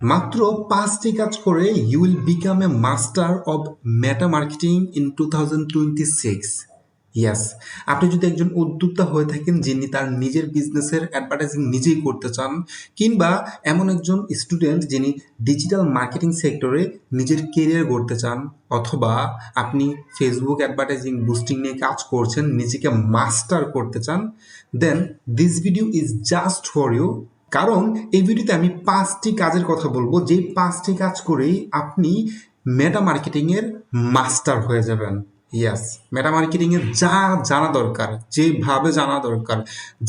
মাত্র 5টি কাজ করে you will become a master of Meta marketing in 2026। Yes, আপনি যদি একজন উদ্যোক্তা হয়ে থাকেন যিনি তার নিজের বিজনেসের অ্যাডভার্টাইজিং নিজেই করতে চান, কিংবা এমন একজন স্টুডেন্ট যিনি ডিজিটাল মার্কেটিং সেক্টরে নিজের কেরিয়ার গড়তে চান, অথবা আপনি ফেসবুক অ্যাডভার্টাইজিং বুস্টিং নিয়ে কাজ করছেন, নিজেকে মাস্টার করতে চান, then this video is just for you. কারণ এই ভিডিওতে আমি 5টি কাজের কথা বলবো, যে 5টি কাজ করেই আপনি মেটা মার্কেটিংয়ের মাস্টার হয়ে যাবেন। ইয়াস, মেটা মার্কেটিংয়ের যা জানা দরকার, যেভাবে জানা দরকার,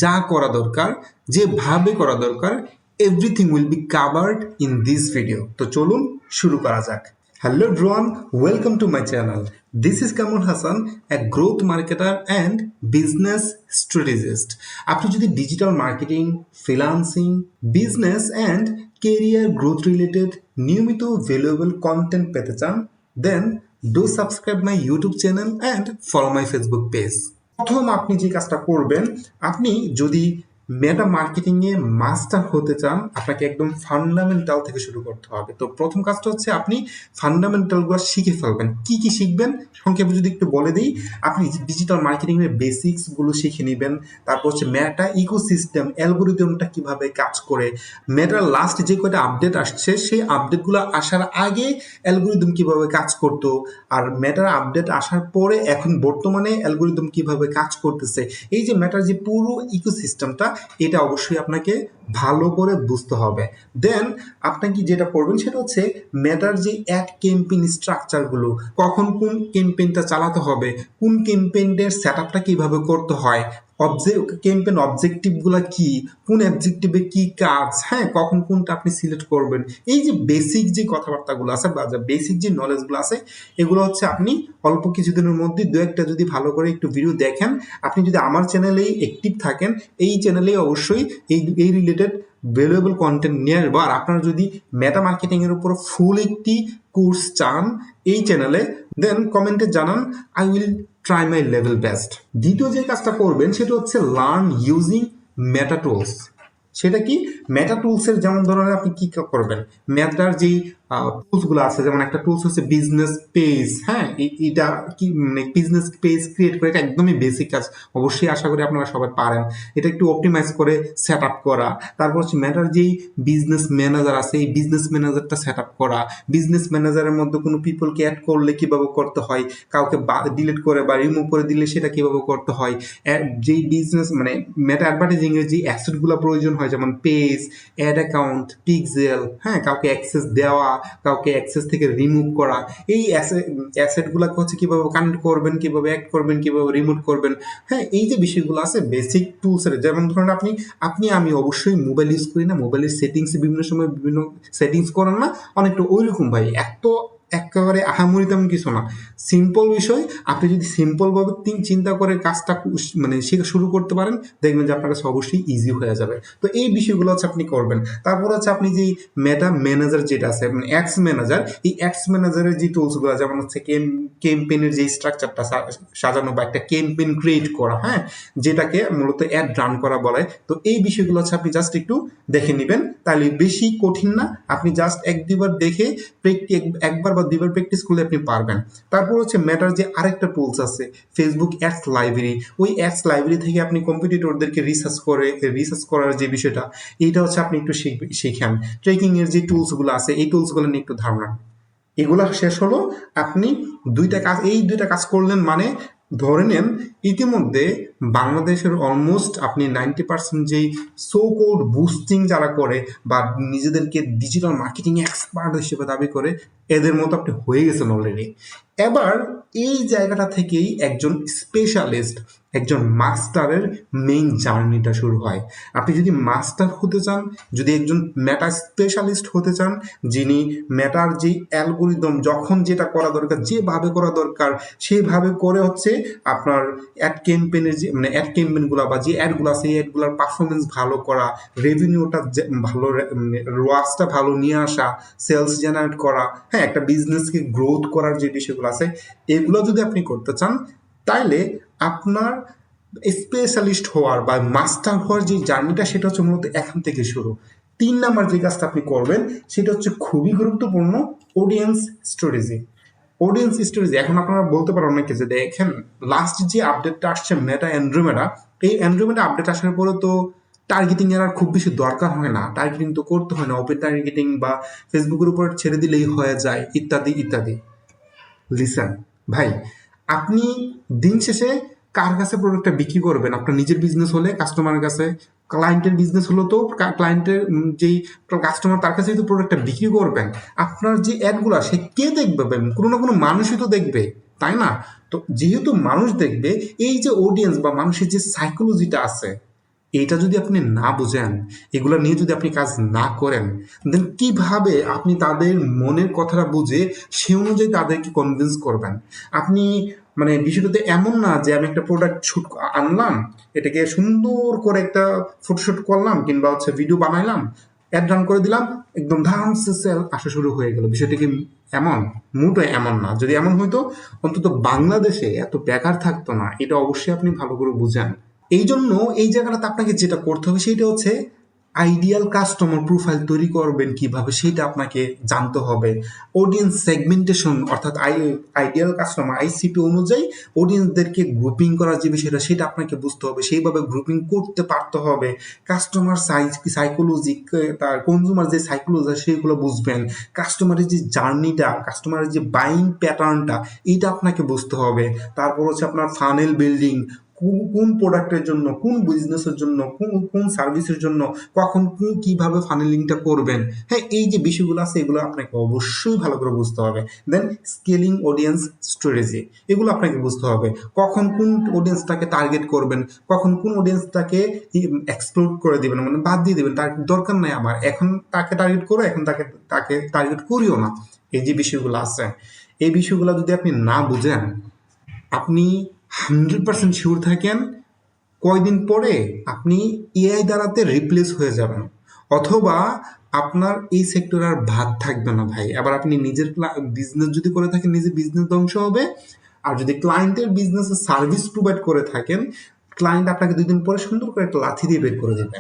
যা করা দরকার, যেভাবে করা দরকার, everything will be covered in this video. তো চলুন শুরু করা যাক। Hello everyone, welcome to my channel. This is Kamul Hassan, a growth marketer and business strategist. আপনি যদি digital marketing, freelancing, business and career growth related নিয়মিত valuable content পেতে চান, then do subscribe my YouTube channel and follow my Facebook page. প্রথম আপনি যে কাজটা করবেন, আপনি যদি মেটা মার্কেটিং এ মাস্টার হতে চান, আপনাকে একদম ফান্ডামেন্টাল থেকে শুরু করতে হবে। তো প্রথম কাজটা হচ্ছে আপনি ফান্ডামেন্টালগুলো শিখে ফেলবেন। কি কি শিখবেন সংক্ষেপে যদি একটু বলে দিই, আপনি ডিজিটাল মার্কেটিং এর বেসিক্স গুলো শিখে নেবেন। তারপর হচ্ছে মেটা ইকোসিস্টেম, অ্যালগোরিদমটা কিভাবে কাজ করে, মেটার লাস্ট যে কয়টা আপডেট আসছে সেই আপডেটগুলো আসার আগে অ্যালগোরিদম কিভাবে কাজ করতো, আর মেটার আপডেট আসার পরে এখন বর্তমানে অ্যালগোরিদম কিভাবে কাজ করতেছে। এই যে মেটার যে পুরো ইকোসিস্টেমটা, এটা অবশ্যই আপনাকে ভালো করে বুঝতে হবে। দেন আপনাকে যেটা করবেন সেটা হচ্ছে মেটার যে অ্যাড ক্যাম্পেইন স্ট্রাকচারগুলো, কখন কোন ক্যাম্পেইনটা চালাতে হবে, কোন ক্যাম্পেইনের সেট আপটা কিভাবে করতে হয়, ক্যাম্পেইন অবজেক্টিভগুলো কি, কোন অবজেক্টিভে কি কাজ, হ্যাঁ, কখন কোনটা আপনি সিলেক্ট করবেন। এই যে বেসিক যে কথাবার্তাগুলো আছে বা বেসিক যে নলেজগুলো আছে, এগুলো হচ্ছে আপনি অল্প কিছুদিনের মধ্যে দু একটা যদি ভালো করে একটু ভিডিও দেখেন, আপনি যদি আমার চ্যানেলেই অ্যাক্টিভ থাকেন, এই চ্যানেলে অবশ্যই এই রিলেটেড ভ্যালুয়েবল কন্টেন্ট নিয়ে আসবো। আর আপনারা যদি মেটা মার্কেটিং এর উপর ফুল একটি কোর্স চান এই চ্যানেলে, দেন কমেন্টে জানান, I will try my level best. দ্বিতীয় যে কাজটা করবেন সেটা হচ্ছে লার্ন ইউজিং মেটা টুলস। সেটা কি? মেটা টুলসের যেমন ধরনের আপনি কি করবেন, মেটার যেই টুলসগুলো আছে, যেমন একটা টুলস হচ্ছে বিজনেস পেজ। হ্যাঁ, এটা কি মানে বিজনেস পেজ ক্রিয়েট করে, এটা একদমই বেসিক কাজ, অবশ্যই আশা করি আপনারা সবাই পারেন। এটা একটু অপটিমাইজ করে সেট আপ করা। তারপর হচ্ছে মেটার যেই বিজনেস ম্যানেজার আছে, এই বিজনেস ম্যানেজারটা সেট আপ করা। বিজনেস ম্যানেজারের মধ্যে কোনো পিপলকে অ্যাড করলে কিভাবে করতে হয়, কাউকে ডিলিট করে বা রিমুভ করে দিলে সেটা কিভাবে করতে হয়, যেই বিজনেস মানে মেটা অ্যাডভার্টাইজিং এর যে অ্যাসেটগুলো প্রয়োজন হয়, যেমন পেজ, অ্যাড অ্যাকাউন্ট, পিক্সেল, হ্যাঁ, কাউকে অ্যাক্সেস দেওয়া, কাউকে অ্যাক্সেস থেকে রিমুভ করা, এই অ্যাসেটগুলোকে হচ্ছে কিভাবে কানেক্ট করবেন, কিভাবে অ্যাড করবেন, কিভাবে রিমুভ করবেন। হ্যাঁ, এই যে বিষয়গুলো আছে বেসিক টুলসের, যেমন ধরুন আমি অবশ্যই মোবাইল ইউজ করি না, মোবাইলের সেটিংস বিভিন্ন সময় বিভিন্ন সেটিংস করেন না, অনেকটা ওই রকম ভাই, এত একেবারে আহামরি তেমন কিছু না, সিম্পল বিষয়। আপনি যদি সিম্পল ভাবে চিন্তা করে কাজটা মানে শেখা শুরু করতে পারেন, দেখবেন যে আপনার কাছে অবশ্যই ইজি হয়ে যাবে। তো এই বিষয়গুলো হচ্ছে আপনি করবেন। তারপর হচ্ছে আপনি যে মেটা ম্যানেজার যেটা আছে, মানে অ্যাডস ম্যানেজার, এই অ্যাডস ম্যানেজারের যে টুলসগুলো, যেমন হচ্ছে ক্যাম্পেইনের যে স্ট্রাকচারটা সাজানো বা একটা ক্যাম্পেইন ক্রিয়েট করা, হ্যাঁ, যেটাকে মূলত অ্যাড রান করা বলে। তো এই বিষয়গুলো হচ্ছে আপনি জাস্ট একটু দেখে নেবেন, তাহলে বেশি কঠিন না, আপনি জাস্ট এক দুইবার দেখে একবার বা দুইবার প্র্যাকটিস করলে আপনি পারবেন। তারপর হচ্ছে মেটার যে আরেকটা টুলস আছে, ফেসবুক অ্যাডস লাইব্রেরি, ওই অ্যাডস লাইব্রেরি থেকে আপনি কম্পিটিটরদেরকে রিসার্চ করার যে বিষয়টা, এইটা হচ্ছে আপনি একটু শিখেন। ট্রেকিং এর যে টুলসগুলো আছে, এই টুলসগুলো নিয়ে একটু ধারণা। এগুলা শেষ হলো, আপনি দুইটা কাজ করলেন, মানে ধরে নেন ইতিমধ্যে বাংলাদেশের অলমোস্ট আপনি 90% যেই সো কোল্ড বুস্টিং যারা করে বা নিজেদেরকে ডিজিটাল মার্কেটিং এক্সপার্ট হিসেবে দাবি করে, এদের মতো আপনি হয়ে গেছেন অলরেডি। এবার এই জায়গাটা থেকেই একজন স্পেশালিস্ট, একজন মাস্টারের মেইন জার্নিটা শুরু হয়। আপনি যদি মাস্টার হতে চান, যদি একজন মেটা স্পেশালিস্ট হতে চান, যিনি মেটার যে অ্যালগোরিদম যখন যেটা করা দরকার, যেভাবে করা দরকার সেভাবে করে হচ্ছে আপনার অ্যাড ক্যাম্পেইনের যে মানে অ্যাড ক্যাম্পেইনগুলো বা যে অ্যাডগুলো আছে, এই অ্যাডগুলোর পারফরমেন্স ভালো করা, রেভিনিউটা ভালো, রোয়াসটা ভালো নিয়ে আসা, সেলস জেনারেট করা, হ্যাঁ, একটা বিজনেসকে গ্রোথ করার যে বিষয়গুলো আছে, এগুলো যদি আপনি করতে চান, তাইলে আপনার স্পেশালিস্ট হওয়ার বা মাস্টার হওয়ার যে জার্নিটা, সেটা হচ্ছে মূলত এখান থেকে শুরু। 3 নাম্বার যে কাজটা আপনি করবেন সেটা হচ্ছে খুবই গুরুত্বপূর্ণ, অডিয়েন্স স্ট্র্যাটেজি। অডিয়েন্স স্ট্র্যাটেজি এখন আপনারা বলতে পারেন অনেকে যে দেখেন লাস্ট যে আপডেটটা আসছে মেটা অ্যান্ড্রোমেডা, এই অ্যান্ড্রোমেডা আপডেট আসার পরে তো টার্গেটিং এর আর খুব বেশি দরকার হয় না, টার্গেটিং তো করতে হয় না, ওপেন টার্গেটিং বা ফেসবুকের উপর ছেড়ে দিলেই হয়ে যায় ইত্যাদি ইত্যাদি। লিসেন ভাই, আপনি দিন শেষে কার কাছে প্রোডাক্টটা বিক্রি করবেন? আপনার নিজের বিজনেস হলে কাস্টমারের কাছে, ক্লায়েন্টের বিজনেস হলো তো ক্লায়েন্টের যেই কাস্টমার তার কাছেই তো প্রোডাক্টটা বিক্রি করবেন। আপনার যে অ্যাডগুলা সে কে দেখবে? কোনো না কোনো মানুষই তো দেখবে, তাই না? তো যেহেতু মানুষ দেখবে, এই যে অডিয়েন্স বা মানুষের যে সাইকোলজিটা আছে, এটা যদি আপনি না বুঝেন, এগুলো নিয়ে যদি আপনি কাজ না করেন, দেন কিভাবে আপনি তাদের মনের কথাটা বুঝে সে অনুযায়ী তাদেরকে কনভিন্স করবেন? আপনি মানে বিষয়টাতে এমন না যে আমি একটা প্রোডাক্ট শুট আনলাম, এটাকে সুন্দর করে একটা ফটোশুট করলাম কিংবা হচ্ছে ভিডিও বানাইলাম, অ্যাড রান করে দিলাম, একদম ধামসে সেল আসা শুরু হয়ে গেল। বিষয়টা কি এমন? মোটেও এমন না। যদি এমন হইতো অন্তত বাংলাদেশে এত বেকার থাকতো না। এটা অবশ্যই আপনি ভালো করে বুঝেন। এই জন্য এই জায়গাটাতে আপনাকে যেটা করতে হবে সেটা হচ্ছে আইডিয়াল কাস্টমার প্রোফাইল তৈরি করবেন কিভাবে সেটা আপনাকে জানতে হবে। অডিয়েন্স সেগমেন্টেশন অর্থাৎ আইডিয়াল কাস্টমার আইসিপি অনুযায়ী অডিয়েন্সদেরকে গ্রুপিং করার যে বিষয়টা সেটা আপনাকে বুঝতে হবে, সেইভাবে গ্রুপিং করতে পারতে হবে। কাস্টমার সাইকোলজি, তার কনজিউমার যে সাইকোলজি সেগুলো বুঝবেন। কাস্টমারের যে জার্নিটা, কাস্টমারের যে বাইং প্যাটার্নটা, এইটা আপনাকে বুঝতে হবে। তারপর হচ্ছে আপনার ফানেল বিল্ডিং, কোন প্রোডাক্টের জন্য, কোন বিজনেসের জন্য, কোন কোন সার্ভিসের জন্য কখন কিভাবে ফানেলিংটা করবেন। হ্যাঁ, এই যে বিষয়গুলো আছে এগুলো আপনাকে অবশ্যই ভালো করে বুঝতে হবে। দেন স্কেলিং অডিয়েন্স স্ট্র্যাটেজি, এগুলো আপনাকে বুঝতে হবে। কখন কোন অডিয়েন্সটাকে টার্গেট করবেন, কখন কোন অডিয়েন্সটাকে এক্সপ্লোর করে দিবেন, মানে বাদ দিয়ে দিবেন, তার দরকার নাই আমার, এখন তাকে টার্গেট করো, এখন তাকে তাকে টার্গেট করিও না। এই যে বিষয়গুলো আছে, এই বিষয়গুলো যদি আপনি না বুঝেন, আপনি 100% শিওর থাকেন কয়দিন পরে আপনি এআই দ্বারাতে রিপ্লেস হয়ে যাবেন, অথবা আপনার এই সেক্টরে আর ভাত থাকবে না ভাই। আবার আপনি নিজের বিজনেস যদি করে থাকেন, নিজের বিজনেস ধ্বংস হবে। আর যদি ক্লায়েন্টের বিজনেসে সার্ভিস প্রোভাইড করে থাকেন, ক্লায়েন্ট আপনাকে 2 দিন পরে সুন্দর করে একটা লাথি দিয়ে বের করে দেবে।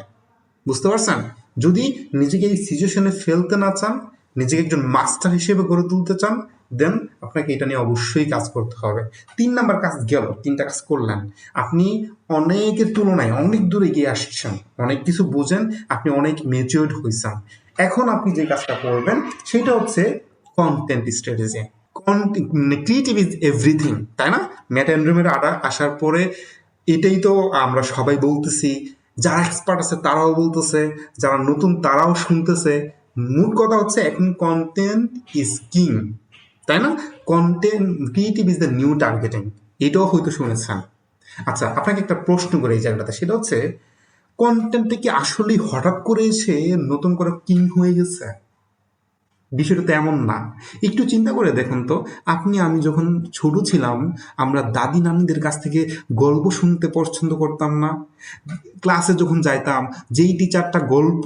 বুঝতে পারছেন? যদি নিজেকে এই সিচুয়েশনে ফেলতে না চান, নিজেকে একজন মাস্টার হিসেবে গড়ে তুলতে চান, দেন আপনাকে এটা নিয়ে অবশ্যই কাজ করতে হবে। 3 নাম্বার কাজ গেল, 3টা কাজ করলেন, আপনি অনেকের তুলনায় অনেক দূরে গিয়ে আসছেন, অনেক কিছু বুঝেন, আপনি অনেক ম্যাচিউরড হয়েছেন। এখন আপনি যে কাজটা করবেন সেটা হচ্ছে content strategy. Creative is everything, তাই না? ম্যাট অ্যান্ড্রুমের আসার পরে এটাই তো আমরা সবাই বলতেছি, যারা এক্সপার্ট আছে তারাও বলতেছে, যারা নতুন তারাও শুনতেছে। মোট কথা হচ্ছে এখন কন্টেন্ট ইজ কিং, তাই না? Content creative is the new targeting, এটাও হয়তো শুনেছেন। আচ্ছা, আপনাকে একটা প্রশ্ন করে এই জায়গাটাতে, সেটা হচ্ছে কন্টেন্টটা কি আসলেই হঠাৎ করে এসে নতুন করে কিং হয়ে গেছে? বিষয়টা তো এমন না। একটু চিন্তা করে দেখুন তো, আপনি আমি যখন ছোট ছিলাম, আমরা দাদি নানিদের কাছ থেকে গল্প শুনতে পছন্দ করতাম না? ক্লাসে যখন যাইতাম, যেই টিচারটা গল্প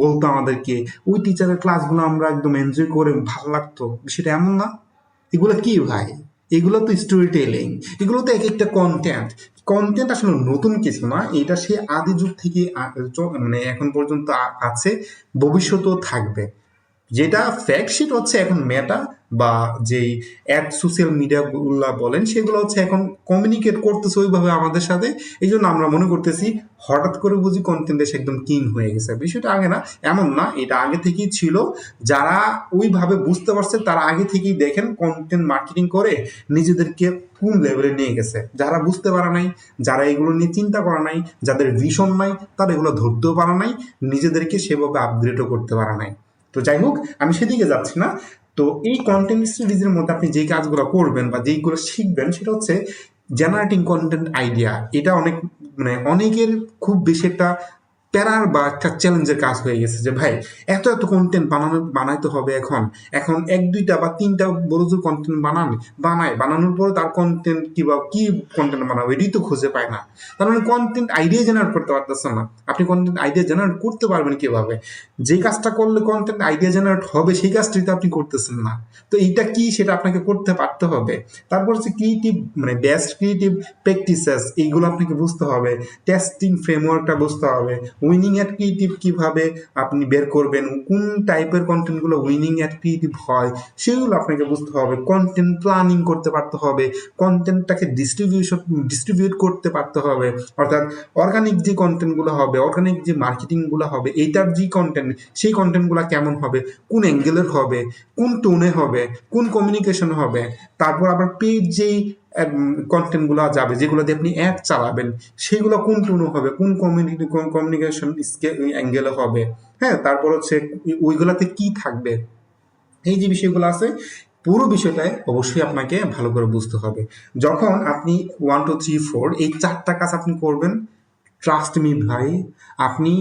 বলতো আমাদেরকে, ওই টিচারের ক্লাসগুলো আমরা একদম এনজয় করে ভালো লাগতো। বিষয়টা এমন না? এগুলো কি ভাই? এগুলো তো স্টোরি টেলিং, এগুলো তো এক একটা কন্টেন্ট। কন্টেন্ট আসলে নতুন কিছু না, এটা সে আদি যুগ থেকে মানে এখন পর্যন্ত আছে, ভবিষ্যতেও থাকবে। যেটা ফ্যাক্ট সেটা হচ্ছে এখন মেটা বা যেই অ্যাড সোশ্যাল মিডিয়া গুলা বলেন সেগুলো হচ্ছে এখন কমিউনিকেট করতেছে ওইভাবে আমাদের সাথে। এই জন্য আমরা মনে করতেছি হঠাৎ করে বুঝি কন্টেন্ট এসে একদম কিং হয়ে গেছে। বিষয়টা আগে না, এমন না, এটা আগে থেকেই ছিল। যারা ওইভাবে বুঝতে পারছে তারা আগে থেকেই দেখেন কন্টেন্ট মার্কেটিং করে নিজেদেরকে কোন লেভেলে নিয়ে গেছে। যারা বুঝতে পারে নাই, যারা এগুলো নিয়ে চিন্তা করা নাই, যাদের ভিশন নাই, তারা এগুলো ধরতেও পারে নাই, নিজেদেরকে সেভাবে আপগ্রেডও করতে পারে নাই। তো যাই হোক, আমি সেদিকে যাচ্ছি না। তো এই কন্টেন্ট স্টাডিজের মধ্যে আপনি যে কাজগুলো করবেন বা যেইগুলো শিখবেন সেটা হচ্ছে জেনারেটিং কন্টেন্ট আইডিয়া। এটা অনেক মানে অনেকের খুব বেশি একটা প্যারার বা একটা চ্যালেঞ্জের কাজ হয়ে গেছে যে ভাই এত এত কন্টেন্ট বানাইতে হবে। এখন এখন 1 2টা বা 3টা বড় জোর কন্টেন্ট বানানোর পরে তার কন্টেন্ট কি কন্টেন্ট বানাবো এটাই তো খুঁজে পায় না। তার মানে কন্টেন্ট আইডিয়া জেনারেট করতে পারতেছেন না। আপনি কন্টেন্ট আইডিয়া জেনারেট করতে পারবেন কিভাবে? যে কাজটা করলে কন্টেন্ট আইডিয়া জেনারেট হবে সেই কাজটাই তো আপনি করতেছেন না। তো এইটা কি সেটা আপনাকে করতে পারতে হবে। তারপর হচ্ছে ক্রিয়েটিভ মানে বেস্ট ক্রিয়েটিভ প্র্যাকটিসেস, এইগুলো আপনাকে বুঝতে হবে। টেস্টিং ফ্রেমওয়ার্কটা বুঝতে হবে। উইনিং অ্যাট ক্রিয়েটিভ কীভাবে আপনি বের করবেন, কোন টাইপের কন্টেন্টগুলো উইনিং অ্যাট ক্রিয়েটিভ হয় সেগুলো আপনাকে বুঝতে হবে। কন্টেন্ট প্ল্যানিং করতে পারতে হবে, কন্টেন্টটাকে ডিস্ট্রিবিউট করতে পারতে হবে, অর্থাৎ অর্গানিক যে কন্টেন্টগুলো হবে, অর্গানিক যে মার্কেটিংগুলো হবে, এইটার যে কন্টেন্ট সেই কন্টেন্টগুলো কেমন হবে, কোন অ্যাঙ্গেলের হবে, কোন টোনে হবে, কোন কমিউনিকেশন হবে। তারপর আবার পেজ যেই কন্টেন্টগুলো যাবে, যেগুলো দিয়ে আপনি অ্যাড চালাবেন, সেগুলো কোন টোনে হবে, কোন কমিউনিকেশন অ্যাঙ্গেলে হবে। হ্যাঁ, তারপর হচ্ছে ওইগুলাতে কি থাকবে, এই যে বিষয়গুলো আছে পুরো বিষয়টাই অবশ্যই আপনাকে ভালো করে বুঝতে হবে। যখন আপনি 1 2 3 4 এই 4টা কাজ আপনি করবেন, ট্রাস্ট মি ভাই, আপনি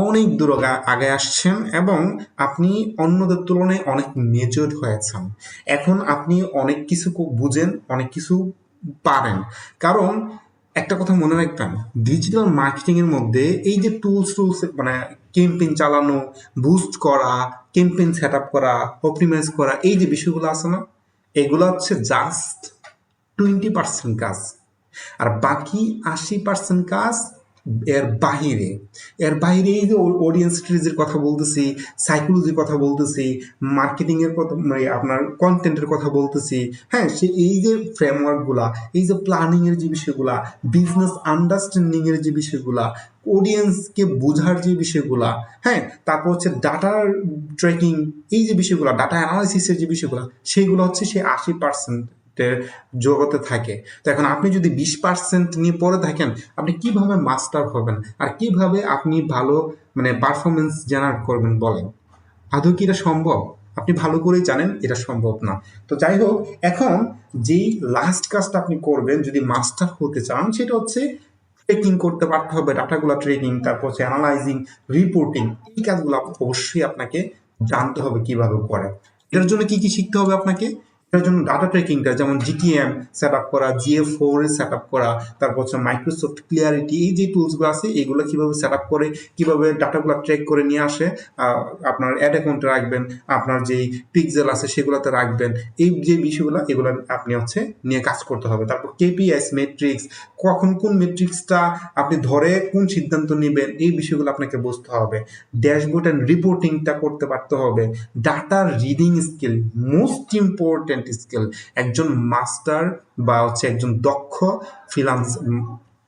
অনেক দূর আগে আসছেন এবং আপনি অন্যদের তুলনায় অনেক মেচিউরড হয়েছেন। এখন আপনি অনেক কিছু বুঝেন, অনেক কিছু পারেন। কারণ একটা কথা মনে রাখবেন, ডিজিটাল মার্কেটিং এর মধ্যে এই যে টুলস মানে ক্যাম্পেইন চালানো, বুস্ট করা, ক্যাম্পেইন সেট আপ করা, অপটিমাইজ করা, এই যে বিষয়গুলো আছে না, এগুলো হচ্ছে জাস্ট 20% কাজ। আর বাকি 80% কাজ এর বাহিরে। এর বাইরে এই যে অডিয়েন্স স্ট্র্যাটেজির কথা বলতেছি, সাইকোলজির কথা বলতেছি, মার্কেটিং এর কথা, মানে আপনার কন্টেন্টের কথা বলতেছি। হ্যাঁ, সে এই যে ফ্রেমওয়ার্কগুলা, এই যে প্ল্যানিং এর যে বিষয়গুলা, বিজনেস আন্ডারস্ট্যান্ডিং এর যে বিষয়গুলা, অডিয়েন্সকে বোঝার যে বিষয়গুলা, হ্যাঁ, তারপর হচ্ছে ডাটার ট্র্যাকিং, এই যে বিষয়গুলা, ডাটা অ্যানালাইসিসের যে বিষয়গুলা, সেগুলো হচ্ছে সে 80% জগতে থাকে। তো এখন আপনি যদি 20% নিয়ে পড়ে থাকেন, আপনি কিভাবে মাস্টার হবেন আর কিভাবে আপনি ভালো মানে পারফরমেন্স জেনারেট করবেন বলেন? আদৌ কি এটা সম্ভব? আপনি ভালো করেই জানেন এটা সম্ভব না। তো যাই হোক, এখন যেই লাস্ট কাজটা আপনি করবেন যদি মাস্টার হতে চান, সেটা হচ্ছে ট্রেকিং করতে পারতে হবে, ডাটাগুলো ট্রেকিং, তারপর হচ্ছে অ্যানালাইজিং, রিপোর্টিং, এই কাজগুলো অবশ্যই আপনাকে জানতে হবে কিভাবে করে। এটার জন্য কি কি শিখতে হবে আপনাকে? এটার জন্য ডাটা ট্রেকিংটা, যেমন জিটিএম সেট আপ করা, GA4 সেট আপ করা, তারপর হচ্ছে মাইক্রোসফট ক্লিয়ারিটি, এই যে টুলসগুলো আছে এগুলো কিভাবে সেট আপ করে, কিভাবে ডাটাগুলো ট্রেক করে নিয়ে আসে, আপনার অ্যাড অ্যাকাউন্টে রাখবেন, আপনার যেই পিক্সেল আছে সেগুলোতে রাখবেন, এই যে বিষয়গুলো এগুলো আপনি হচ্ছে নিয়ে কাজ করতে হবে। তারপর কেপিএস মেট্রিক্স, কখন কোন মেট্রিক্সটা আপনি ধরে কোন সিদ্ধান্ত নেবেন, এই বিষয়গুলো আপনাকে বুঝতে হবে। ড্যাশবোর্ড অ্যান্ড রিপোর্টিংটা করতে পারতে হবে। Data reading skill, most important skill. একজন মাস্টার বা হচ্ছে একজন দক্ষ ফ্রিল্যান্স,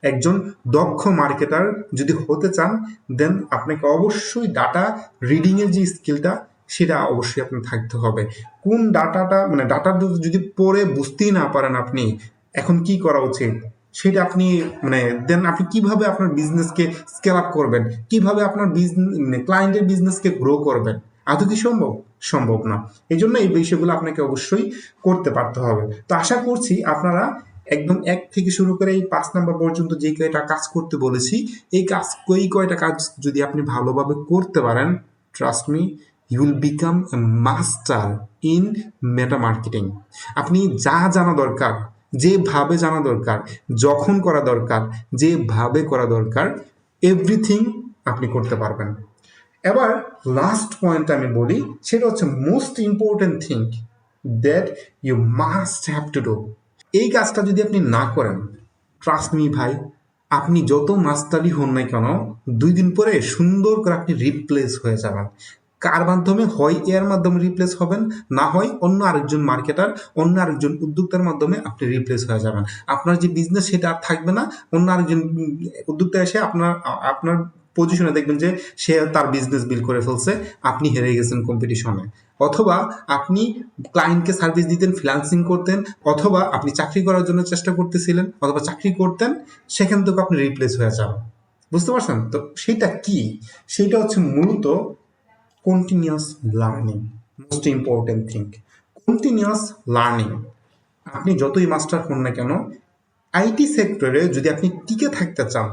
একজন দক্ষ মার্কেটার যদি হতে চান, দেন আপনাকে অবশ্যই ডাটা রিডিং এর যে স্কিলটা সেটা অবশ্যই আপনার থাকতে হবে। কোন ডাটাটা মানে ডাটা যদি পড়ে বুঝতেই না পারেন আপনি এখন কি করা উচিত, সেটা আপনি মানে দেন আপনি কিভাবে আপনার বিজনেসকে স্কেল আপ করবেন, কিভাবে আপনার বিজনেস মানে ক্লায়েন্টের বিজনেসকে গ্রো করবেন, আদৌ কি সম্ভব? সম্ভব না। এই জন্য এই বিষয়গুলো আপনাকে অবশ্যই করতে পারতে হবে। তো আশা করছি আপনারা একদম 1 থেকে শুরু করে এই 5 নাম্বার পর্যন্ত যে কয়টা কাজ করতে বলেছি, এই কয়টা কাজ যদি আপনি ভালোভাবে করতে পারেন, trust me, you will become a master in Meta marketing. আপনি যা জানা দরকার, যেভাবে জানা দরকার, যখন করা দরকার, যেভাবে করা দরকার, এভরিথিং আপনি করতে পারবেন। এবার লাস্ট পয়েন্ট আমি বলি, সেটা হচ্ছে most important thing that you must have to do. এই কাজটা যদি আপনি না করেন, ট্রাস্ট মি ভাই, আপনি যত মাস্টারই হন না কেন, 2 দিন পরে সুন্দর করে আপনি রিপ্লেস হয়ে যাবেন। কার মাধ্যমে? হয় এর মাধ্যমে রিপ্লেস হবেন, না হয় অন্য আরেকজন মার্কেটার, অন্য আরেকজন উদ্যোক্তার মাধ্যমে আপনি রিপ্লেস হয়ে যাবেন। আপনার যে বিজনেস সেটা আর থাকবে না, অন্য আরেকজন উদ্যোক্তা এসে আপনার আপনার পজিশনে দেখবেন যে সে তার বিজনেস বিল করে ফেলছে, আপনি হেরে গেছেন কম্পিটিশনে। অথবা আপনি ক্লায়েন্টকে সার্ভিস দিতেন, ফ্রিল্যান্সিং করতেন, অথবা আপনি চাকরি করার জন্য চেষ্টা করতেছিলেন, অথবা চাকরি করতেন, সেখান থেকে আপনি রিপ্লেস হয়ে যান। বুঝতে পারছেন তো? সেটা কি? সেটা হচ্ছে মূলত continuous learning. Most important thing, continuous learning. আপনি যতই মাস্টার হন না কেন, আইটি সেক্টরে যদি আপনি টিকে থাকতে চান,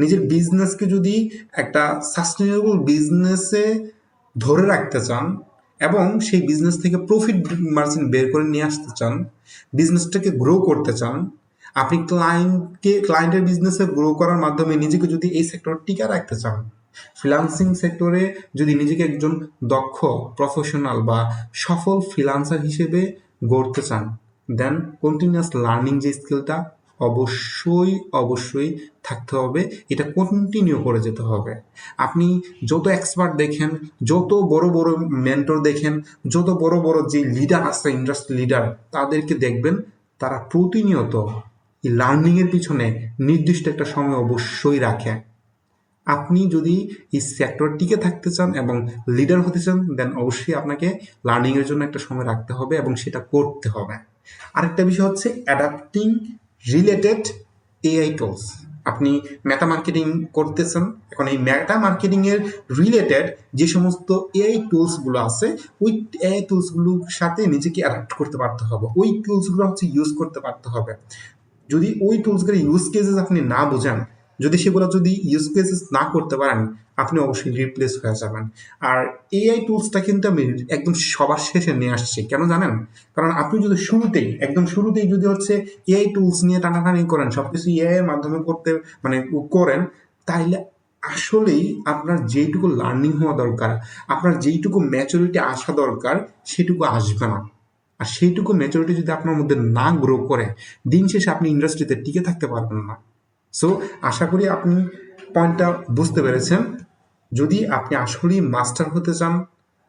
নিজের বিজনেসকে যদি একটা সাস্টেনেবল বিজনেসে ধরে রাখতে চান এবং সেই বিজনেস থেকে প্রফিট মার্জিন বের করে নিয়ে আসতে চান, বিজনেসটাকে গ্রো করতে চান, আপনি ক্লায়েন্টের বিজনেসে গ্রো করার মাধ্যমে নিজেকে যদি এই সেক্টরে টিকে রাখতে চান, ফ্রিল্যান্সিং সেক্টরে যদি নিজেকে একজন দক্ষ প্রফেশনাল বা সফল ফ্রিল্যান্সার হিসেবে গড়তে চান, দেন কন্টিনিউয়াস লার্নিং যে স্কিলটা অবশ্যই অবশ্যই থাকতে হবে, এটা কন্টিনিউ করে যেতে হবে। আপনি যত এক্সপার্ট দেখেন, যত বড় বড় মেন্টর দেখেন, যত বড় বড় যে লিডার আছে, ইন্ডাস্ট্রি লিডার, তাদেরকে দেখবেন তারা প্রতিনিয়ত এই লার্নিংয়ের পিছনে নির্দিষ্ট একটা সময় অবশ্যই রাখে। আপনি যদি এই সেক্টর টিকে থাকতে চান এবং লিডার হতে চান, দেন অবশ্যই আপনাকে লার্নিংয়ের জন্য একটা সময় রাখতে হবে এবং সেটা করতে হবে। আরেকটা বিষয় হচ্ছে অ্যাডাপ্টিং রিলেটেড এআই টুলস। আপনি মেটা মার্কেটিং করতেছেন, এখন এই মেটা মার্কেটিং এর রিলেটেড যে সমস্ত এআই টুলসগুলো আছে, ওই এআই টুলসগুলোর সাথে নিজেকে অ্যাডাপ্ট করতে পারতে হবে, ওই টুলসগুলো হচ্ছে ইউজ করতে পারতে হবে। যদি ওই টুলসগুলোর ইউজ কেসেস আপনি না বোঝেন, যদি ইউজ কেসেস না করতে পারেন, আপনি অবশ্যই রিপ্লেস হয়ে যাবেন। আর এআই টুলসটা কিন্তু আমি একদম সবার শেষে নিয়ে আসছি, কেন জানেন? কারণ আপনি যদি শুরুতেই যদি হচ্ছে এআই টুলস নিয়ে টানাটানি করেন, সবকিছু এআই এর মাধ্যমে করতে মানে করেন, তাইলে আসলেই আপনার যেইটুকু লার্নিং হওয়া দরকার, আপনার যেইটুকু ম্যাচুরিটি আসা দরকার, সেটুকু আসবে না। আর সেইটুকু ম্যাচুরিটি যদি আপনার মধ্যে না গ্রো করে, দিন শেষে আপনি ইন্ডাস্ট্রিতে টিকে থাকতে পারবেন না। সো আশা করি আপনি পয়েন্টটা বুঝতে পেরেছেন। যদি আপনি আসলেই মাস্টার হতে চান,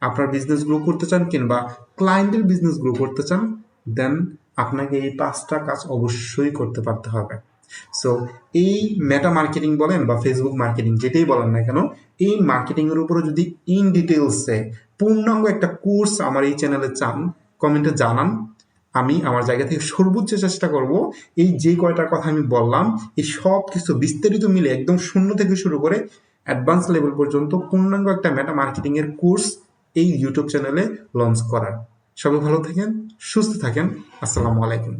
আপনার বিজনেস গ্রো করতে চান, কিংবা ক্লায়েন্টের বিজনেস গ্রো করতে চান, দেন আপনাকে এই 5টা কাজ অবশ্যই করতে পারতে হবে। সো এই মেটা মার্কেটিং বলেন বা ফেসবুক মার্কেটিং, যেটাই বলেন না কেন, এই মার্কেটিং এর উপরে যদি ইন ডিটেলসে পূর্ণাঙ্গ একটা কোর্স আমার এই চ্যানেলে চান, কমেন্টে জানান। আমি আমার জায়গা থেকে সর্বোচ্চ চেষ্টা করব এই যে কয়টা কথা আমি বললাম, এই সব কিছু বিস্তারিত মিলে একদম শূন্য থেকে শুরু করে অ্যাডভান্স লেভেল পর্যন্ত পূর্ণাঙ্গ একটা মেটা মার্কেটিং এর কোর্স এই ইউটিউব চ্যানেলে লঞ্চ করার। সবাই ভালো থাকেন, সুস্থ থাকেন। আসসালামু আলাইকুম।